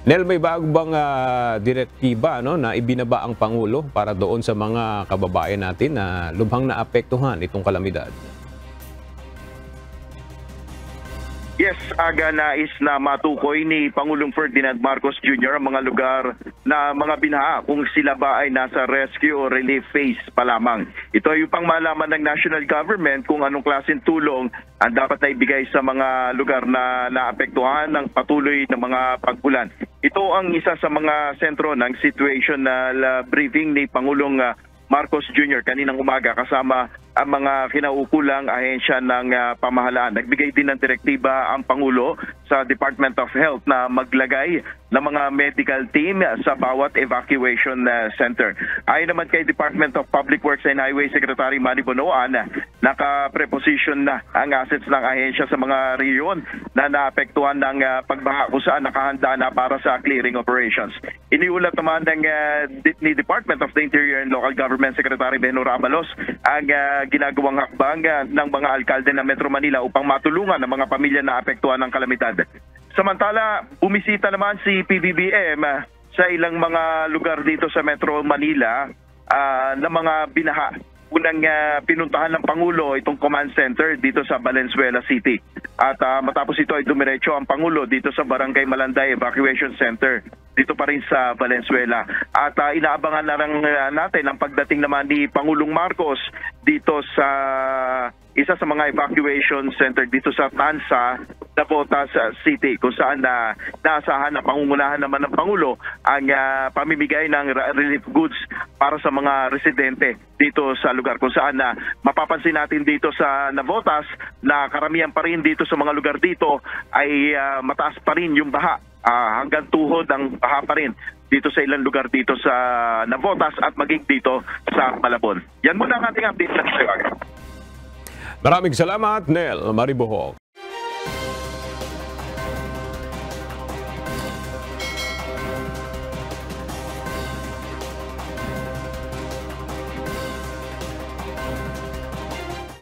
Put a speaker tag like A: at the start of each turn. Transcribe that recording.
A: Nel, may bago bang direktiba na ibinaba ang Pangulo para doon sa mga kababayan natin na lubhang naapektuhan itong kalamidad?
B: Yes, aga nais na matukoy ni Pangulong Ferdinand Marcos Jr. ang mga lugar na mga binaha kung sila ba ay nasa rescue o relief phase pa lamang. Ito ay upang malaman ng national government kung anong klaseng tulong ang dapat na ibigay sa mga lugar na naapektuhan ng patuloy na mga pag-ulan. Ito ang isa sa mga sentro ng situational briefing ni Pangulong Marcos Jr. kaninang umaga kasama ang mga kinaukulang ahensya ng pamahalaan. Nagbigay din ng direktiba ang Pangulo sa Department of Health na maglagay ng mga medical team sa bawat evacuation center. Ayon naman kay Department of Public Works and Highway Secretary Manny Bonoan, naka-preposition na ang assets ng ahensya sa mga rehiyon na naapektuhan ng pagbaha kung saan nakahanda na para sa clearing operations. Iniulat naman ni Department of the Interior and Local Government Secretary Benhur Abalos ang ginagawang hakbang ng mga alkalde ng Metro Manila upang matulungan ang mga pamilya na apektuhan ng kalamidad. Samantala, bumisita naman si PBBM sa ilang mga lugar dito sa Metro Manila na mga binaha. Unang pinuntahan ng Pangulo itong command center dito sa Valenzuela City. At matapos ito ay dumiretso ang Pangulo dito sa Barangay Malanday Evacuation Center dito pa rin sa Valenzuela. At inaabangan na lang natin ang pagdating naman ni Pangulong Marcos dito sa isa sa mga evacuation center dito sa Tansa, Navotas City, kung saan naasahan na pangungunahan naman ng Pangulo ang pamimigay ng relief goods para sa mga residente dito sa lugar. Kung saan mapapansin natin dito sa Navotas na karamihan pa rin dito sa mga lugar dito ay mataas pa rin yung baha. Hanggang tuhod ang baha pa rin dito sa ilang lugar dito sa Navotas at maging dito sa Malabon. Yan muna ang ating update sa Tiwaga.
A: Maraming salamat, Nel Maribohok.